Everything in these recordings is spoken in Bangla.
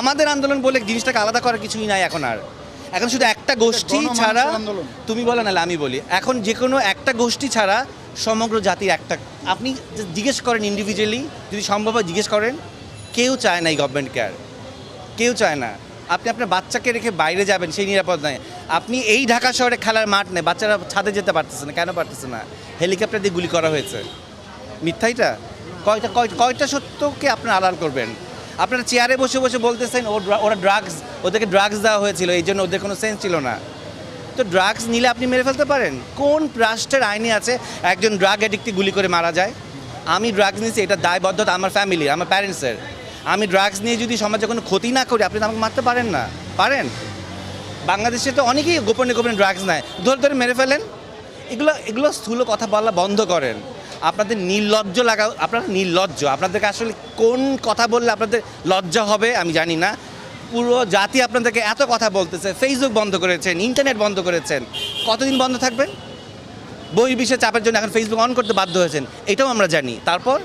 আমাদের আন্দোলন বলে জিনিসটাকে আলাদা করার কিছুই নাই এখন আর। এখন শুধু একটা গোষ্ঠী ছাড়া, তুমি বলো নাহলে আমি বলি, এখন যে কোনো একটা গোষ্ঠী ছাড়া সমগ্র জাতির একটা, আপনি জিজ্ঞেস করেন ইন্ডিভিজুয়ালি, যদি সম্ভব হয় জিজ্ঞেস করেন, কেউ চায় না এই গভর্নমেন্ট কেয়ার, কেউ চায় না। আপনি আপনার বাচ্চাকে রেখে বাইরে যাবেন, সেই নিরাপদ নয়। আপনি এই ঢাকা শহরে খেলার মাঠ নেই, বাচ্চারা ছাদে যেতে পারতেছে না, কেন পারতেছে না? হেলিকপ্টার দিয়ে গুলি করা হয়েছে। মিথ্যাইটা কয়টা সত্যকে আপনারা আড়াল করবেন? আপনারা চেয়ারে বসে বসে বলতেছেন ওরা ড্রাগস, ওদেরকে ড্রাগস দেওয়া হয়েছিল, এই জন্য ওদের কোনো সেন্স ছিল না। তো ড্রাগস নিলে আপনি মেরে ফেলতে পারেন? কোন রাষ্ট্রের আইনে আছে একজন ড্রাগ অ্যাডিক্টে গুলি করে মারা যায়? আমি ড্রাগস নিয়েছি, এটা দায়বদ্ধতা আমার ফ্যামিলির, আমার প্যারেন্টসের। আমি ড্রাগস নিয়ে যদি সমাজে কোনো ক্ষতি না করি, আপনি তো আমাকে মারতে পারেন না, পারেন? বাংলাদেশে তো অনেকেই গোপনে গোপনে ড্রাগস নেয়, ধরে ধরে মেরে ফেলেন। এগুলো স্থূল কথা বলা বন্ধ করেন। আপনাদের নির্লজ্জ লাগা, আপনারা নির্লজ্জ। আপনাদেরকে আসলে কোন কথা বললে আপনাদের লজ্জা হবে আমি জানি না। পুরো জাতি আপনাদেরকে এত কথা বলতেছে, ফেসবুক বন্ধ করেছেন, ইন্টারনেট বন্ধ করেছেন, কতদিন বন্ধ থাকবেন? বহির্বিশ্বের চাপের জন্য এখন ফেসবুক অন করতে বাধ্য হয়েছেন, এটাও আমরা জানি। তারপর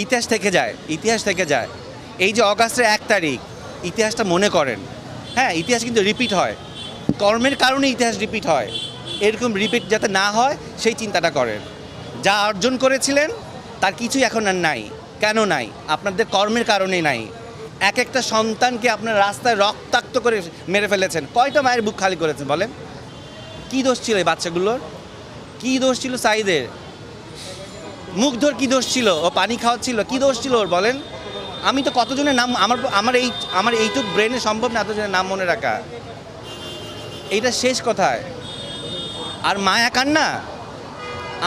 ইতিহাস থেকে যায়, ইতিহাস থেকে যায়। এই যে অগাস্টের 1 তারিখ, ইতিহাসটা মনে করেন। হ্যাঁ, ইতিহাস কিন্তু রিপিট হয়, কর্মের কারণে ইতিহাস রিপিট হয়। এরকম রিপিট যাতে না হয় সেই চিন্তাটা করেন। যা অর্জন করেছিলেন তার কিছুই এখন আর নাই। কেন নাই? আপনাদের কর্মের কারণেই নাই। এক একটা সন্তানকে আপনার রাস্তায় রক্তাক্ত করে মেরে ফেলেছেন। কয়টা মায়ের বুক খালি করেছেন বলেন? কী দোষ ছিল এই বাচ্চাগুলোর? কী দোষ ছিল সাইদের? মুগ্ধর কী দোষ ছিল? ও পানি খাওয়াচ্ছিল, কী দোষ ছিল ওর বলেন? আমি তো কতজনের নাম, আমার এইটুক ব্রেনে সম্ভব না এতজনের নাম মনে রাখা। এইটা শেষ কথায়। আর মায়া কান্না,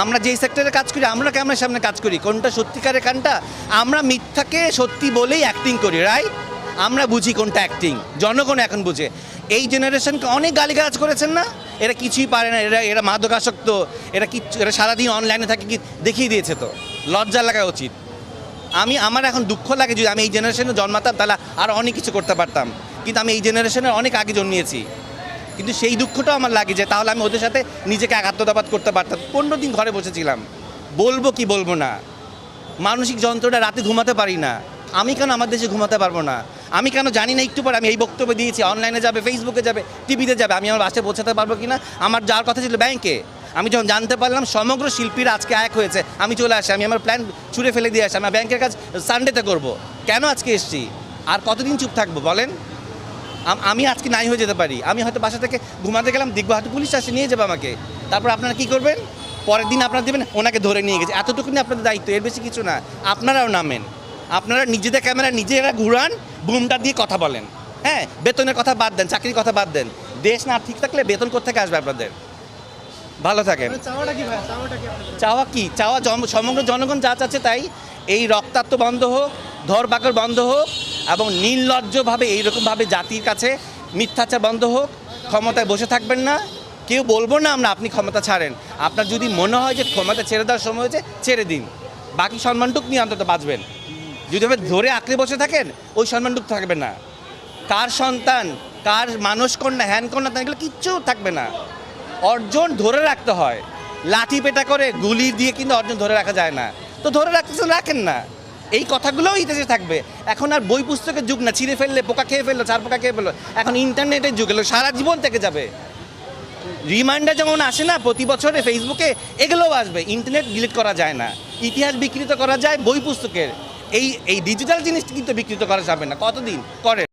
আমরা যেই সেক্টরে কাজ করি, আমরা ক্যামেরার সামনে কাজ করি, কোনটা সত্যিকারের কানটা? আমরা মিথ্যাকে সত্যি বলেই অ্যাক্টিং করি, রাইট? আমরা বুঝি কোনটা অ্যাক্টিং, জনগণ এখন বুঝে। এই জেনারেশনকে অনেক গালিগালাজ করেছেন না? এরা কিছুই পারে না, এরা মাদকাসক্ত, এরা সারাদিন অনলাইনে থাকে, কি দেখিয়ে দিয়েছে। তো লজ্জা লাগা উচিত। আমার এখন দুঃখ লাগে, যদি আমি এই জেনারেশনে জন্মাতাম তাহলে আর অনেক কিছু করতে পারতাম, কিন্তু আমি এই জেনারেশনের অনেক আগে জন্মিয়েছি। কিন্তু সেই দুঃখটাও আমার লাগে যে তাহলে আমি ওদের সাথে নিজেকে আত্মদাবাদ করতে পারতাম। 15 দিন ঘরে বসেছিলাম, বলবো কি বলবো না। মানসিক যন্ত্রণা, রাতে ঘুমাতে পারি না। আমি কেন আমার দেশে ঘুমাতে পারবো না? আমি কেন জানি না একটু পরে আমি এই বক্তব্য দিয়েছি, অনলাইনে যাবে, ফেসবুকে যাবে, টিভিতে যাবে, আমি আমার বাসায় পৌঁছাতে পারবো কি না? আমার যাওয়ার কথা ছিল ব্যাংকে। আমি যখন জানতে পারলাম সমগ্র শিল্পীরা আজকে এক হয়েছে, আমি চলে আসি, আমি আমার প্ল্যান ছুঁড়ে ফেলে দিয়ে আসি, আমি ব্যাংকের কাজ সানডেতে করবো। কেন আজকে এসছি? আর কতদিন চুপ থাকবো বলেন? আমি আজকে নাই হয়ে যেতে পারি। আমি হয়তো বাসা থেকে ঘুমাতে গেলাম, দেখবো হয়তো পুলিশ আসে, নিয়ে যাবে আমাকে। তারপর আপনারা কী করবেন? পরের দিন আপনারা দেবেন ওনাকে ধরে নিয়ে গেছে। এতটুকুনি আপনাদের দায়িত্ব, এর বেশি কিছু না। আপনারাও নামেন, আপনারা নিজেদের ক্যামেরা নিজেরা ঘুরান, বুমটা দিয়ে কথা বলেন। হ্যাঁ, বেতনের কথা বাদ দেন, চাকরির কথা বাদ দেন। দেশ না ঠিক থাকলে বেতন কোত্থেকে আসবে আপনাদের? ভালো থাকেন। চাওয়া কি? চাওয়া সমগ্র জনগণ যা চাচ্ছে তাই। এই রক্তাক্ত বন্ধ হোক, ধরপাকড় বন্ধ হোক, এবং নির্লজ্জভাবে এইরকমভাবে জাতির কাছে মিথ্যাচার বন্ধ হোক। ক্ষমতায় বসে থাকবেন না, কেউ বলবো না আমরা আপনি ক্ষমতা ছাড়েন। আপনার যদি মনে হয় যে ক্ষমতা ছেড়ে দেওয়ার সময় হয়েছে, ছেড়ে দিন। বাকি সম্মানটুক নিয়ে অন্তত বাঁচবেন। যদি আপনি ধরে আঁকড়ে বসে থাকেন, ওই সম্মানটুক থাকবে না। কার সন্তান, কার মানস কন্যা, হ্যান কন্যা, এগুলো কিচ্ছু থাকবে না। অর্জন ধরে রাখতে হয়, লাঠি পেটা করে গুলি দিয়ে কিন্তু অর্জন ধরে রাখা যায় না। তো ধরে রাখতেছেন, রাখেন না। এই কথাগুলোও ইতিহাসে থাকবে। এখন আর বই পুস্তকের যুগ না, ছিঁড়ে ফেললে পোকা খেয়ে ফেললো, চার পোকা খেয়ে ফেললো। এখন ইন্টারনেটের যুগ এলো, সারা জীবন থেকে যাবে। রিমাইন্ডার যেমন আসে না প্রতি বছরে ফেসবুকে, এগুলোও আসবে। ইন্টারনেট ডিলিট করা যায় না, ইতিহাস বিকৃত করা যায় বই পুস্তকের। এই ডিজিটাল জিনিসটা কিন্তু বিকৃত করা যাবে না। কতদিন করেন?